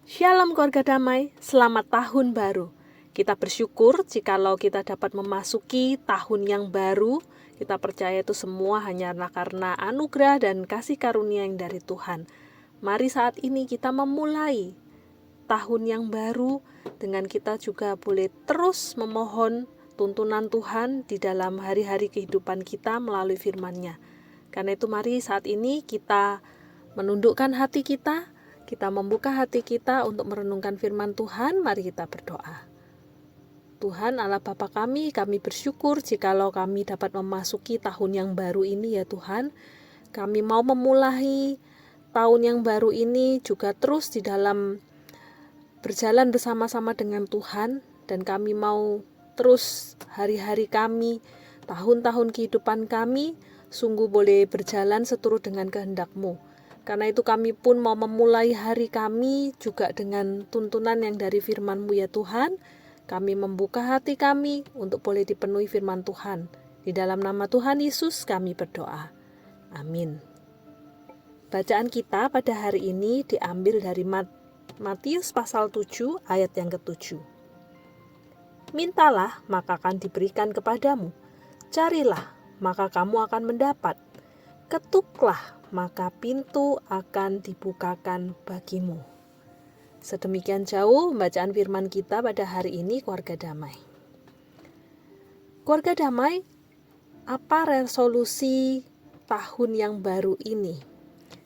Shalom keluarga damai, selamat tahun baru. Kita bersyukur jikalau kita dapat memasuki tahun yang baru. Kita percaya itu semua hanyalah karena anugerah dan kasih karunia yang dari Tuhan. Mari saat ini kita memulai tahun yang baru dengan kita juga boleh terus memohon tuntunan Tuhan di dalam hari-hari kehidupan kita melalui firman-Nya. Karena itu mari saat ini kita menundukkan hati kita membuka hati kita untuk merenungkan firman Tuhan. Mari kita berdoa. Tuhan Allah Bapa kami bersyukur jikalau kami dapat memasuki tahun yang baru ini ya Tuhan. Kami mau memulai tahun yang baru ini juga terus di dalam berjalan bersama-sama dengan Tuhan. Dan kami mau terus hari-hari kami, tahun-tahun kehidupan kami sungguh boleh berjalan seturut dengan kehendak-Mu. Karena itu kami pun mau memulai hari kami juga dengan tuntunan yang dari firman-Mu ya Tuhan. Kami membuka hati kami untuk boleh dipenuhi firman Tuhan. Di dalam nama Tuhan Yesus kami berdoa. Amin. Bacaan kita pada hari ini diambil dari Matius pasal 7 ayat yang ke-7. Mintalah maka akan diberikan kepadamu. Carilah maka kamu akan mendapat. Ketuklah maka pintu akan dibukakan bagimu. Sedemikian jauh bacaan firman kita pada hari ini keluarga damai. Keluarga damai, apa resolusi tahun yang baru ini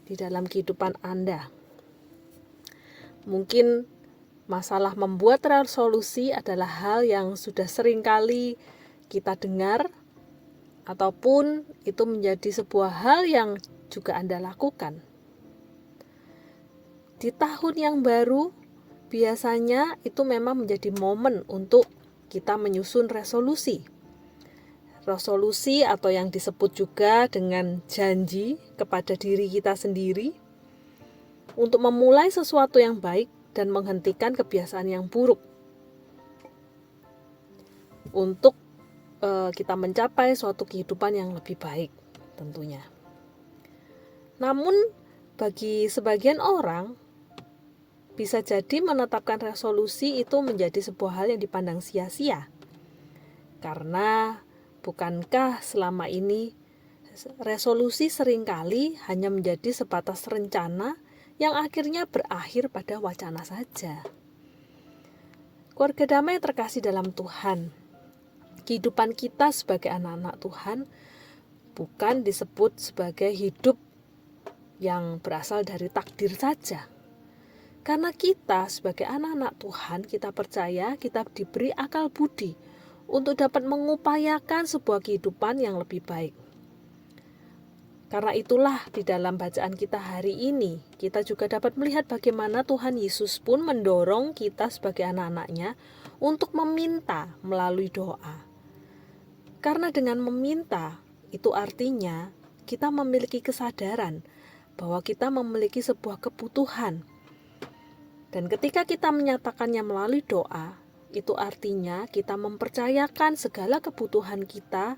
di dalam kehidupan Anda? Mungkin masalah membuat resolusi adalah hal yang sudah sering kali kita dengar, ataupun itu menjadi sebuah hal yang juga Anda lakukan. Di tahun yang baru, biasanya itu memang menjadi momen untuk kita menyusun resolusi. Resolusi atau yang disebut juga dengan janji kepada diri kita sendiri untuk memulai sesuatu yang baik dan menghentikan kebiasaan yang buruk. Untuk kita mencapai suatu kehidupan yang lebih baik tentunya. Namun bagi sebagian orang bisa jadi menetapkan resolusi itu menjadi sebuah hal yang dipandang sia-sia. Karena bukankah selama ini resolusi seringkali hanya menjadi sebatas rencana yang akhirnya berakhir pada wacana saja. Keluarga damai terkasih dalam Tuhan, kehidupan kita sebagai anak-anak Tuhan bukan disebut sebagai hidup yang berasal dari takdir saja. Karena kita sebagai anak-anak Tuhan, kita percaya kita diberi akal budi untuk dapat mengupayakan sebuah kehidupan yang lebih baik. Karena itulah di dalam bacaan kita hari ini, kita juga dapat melihat bagaimana Tuhan Yesus pun mendorong kita sebagai anak-anaknya untuk meminta melalui doa. Karena dengan meminta, itu artinya kita memiliki kesadaran bahwa kita memiliki sebuah kebutuhan. Dan ketika kita menyatakannya melalui doa, itu artinya kita mempercayakan segala kebutuhan kita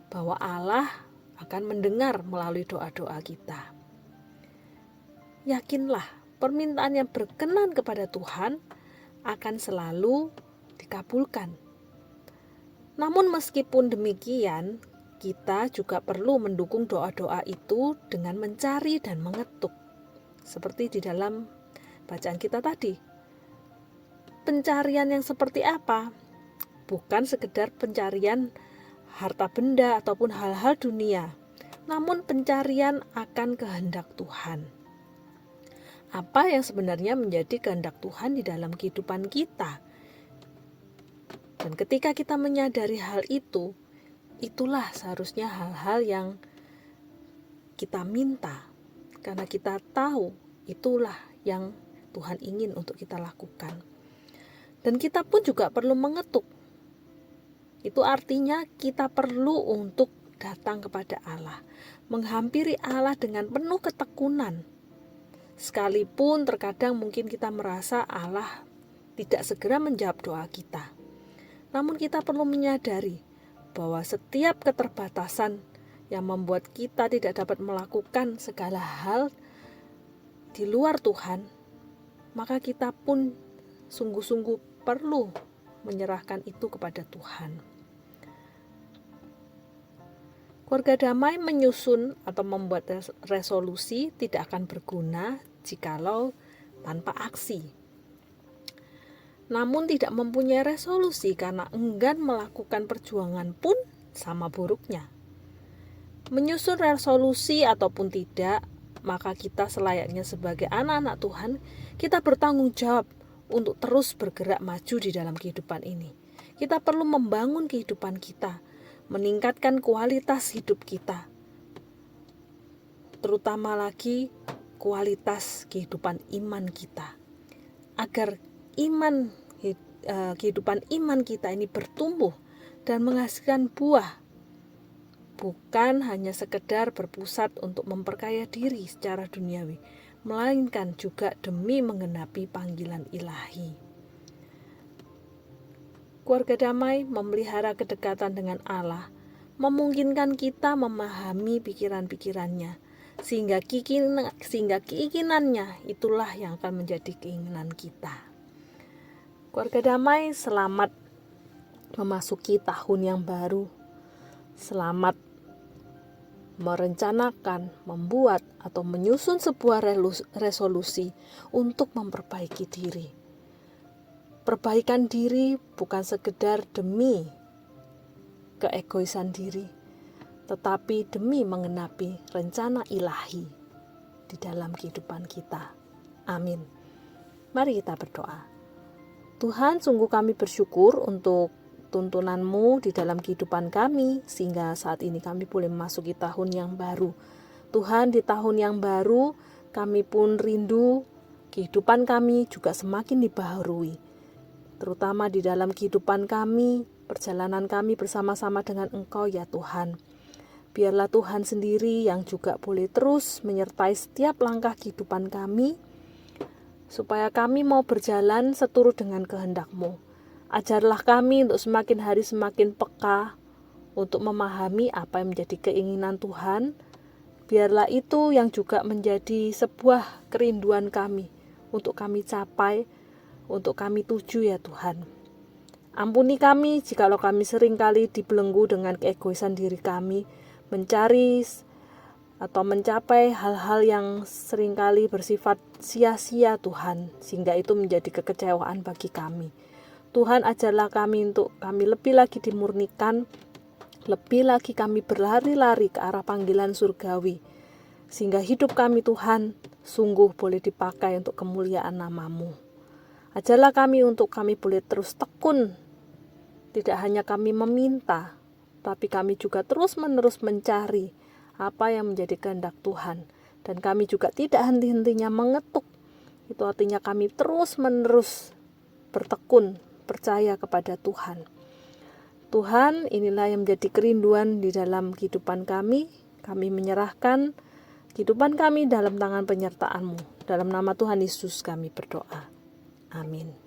bahwa Allah akan mendengar melalui doa-doa kita. Yakinlah, permintaan yang berkenan kepada Tuhan akan selalu dikabulkan. Namun meskipun demikian, kita juga perlu mendukung doa-doa itu dengan mencari dan mengetuk. Seperti di dalam bacaan kita tadi. Pencarian yang seperti apa? Bukan sekedar pencarian harta benda ataupun hal-hal dunia, namun pencarian akan kehendak Tuhan. Apa yang sebenarnya menjadi kehendak Tuhan di dalam kehidupan kita? Dan ketika kita menyadari hal itu, itulah seharusnya hal-hal yang kita minta, karena kita tahu itulah yang Tuhan ingin untuk kita lakukan. Dan kita pun juga perlu mengetuk. Itu artinya kita perlu untuk datang kepada Allah, menghampiri Allah dengan penuh ketekunan. Sekalipun terkadang mungkin kita merasa Allah tidak segera menjawab doa kita. Namun kita perlu menyadari bahwa setiap keterbatasan yang membuat kita tidak dapat melakukan segala hal di luar Tuhan, maka kita pun sungguh-sungguh perlu menyerahkan itu kepada Tuhan. Keluarga damai menyusun atau membuat resolusi tidak akan berguna jikalau tanpa aksi. Namun tidak mempunyai resolusi karena enggan melakukan perjuangan pun sama buruknya. Menyusun resolusi ataupun tidak, maka kita selayaknya sebagai anak-anak Tuhan, kita bertanggung jawab untuk terus bergerak maju di dalam kehidupan ini. Kita perlu membangun kehidupan kita, meningkatkan kualitas hidup kita, terutama lagi kualitas kehidupan iman kita, agar kehidupan iman kita ini bertumbuh dan menghasilkan buah, bukan hanya sekedar berpusat untuk memperkaya diri secara duniawi, melainkan juga demi menggenapi panggilan ilahi. Keluarga damai memelihara kedekatan dengan Allah, memungkinkan kita memahami pikiran-pikirannya, sehingga keinginannya itulah yang akan menjadi keinginan kita. Keluarga damai, selamat memasuki tahun yang baru. Selamat merencanakan, membuat, atau menyusun sebuah resolusi untuk memperbaiki diri. Perbaikan diri bukan sekedar demi keegoisan diri, tetapi demi menggenapi rencana ilahi di dalam kehidupan kita. Amin. Mari kita berdoa. Tuhan, sungguh kami bersyukur untuk tuntunan-Mu di dalam kehidupan kami, sehingga saat ini kami boleh memasuki tahun yang baru. Tuhan, di tahun yang baru, kami pun rindu kehidupan kami juga semakin dibaharui, terutama di dalam kehidupan kami, perjalanan kami bersama-sama dengan Engkau ya Tuhan. Biarlah Tuhan sendiri yang juga boleh terus menyertai setiap langkah kehidupan kami, supaya kami mau berjalan seturut dengan kehendak-Mu. Ajarlah kami untuk semakin hari semakin peka untuk memahami apa yang menjadi keinginan Tuhan. Biarlah itu yang juga menjadi sebuah kerinduan kami untuk kami capai, untuk kami tuju ya Tuhan. Ampuni kami jikalau kami seringkali dibelenggu dengan keegoisan diri kami, mencari atau mencapai hal-hal yang seringkali bersifat sia-sia Tuhan, sehingga itu menjadi kekecewaan bagi kami. Tuhan, ajarlah kami untuk kami lebih lagi dimurnikan, lebih lagi kami berlari-lari ke arah panggilan surgawi, sehingga hidup kami Tuhan sungguh boleh dipakai untuk kemuliaan nama-Mu. Ajarlah kami untuk kami boleh terus tekun, tidak hanya kami meminta, tapi kami juga terus-menerus mencari apa yang menjadi kehendak Tuhan. Dan kami juga tidak henti-hentinya mengetuk. Itu artinya kami terus-menerus bertekun, percaya kepada Tuhan. Tuhan, inilah yang menjadi kerinduan di dalam kehidupan kami. Kami menyerahkan kehidupan kami dalam tangan penyertaan-Mu. Dalam nama Tuhan Yesus kami berdoa. Amin.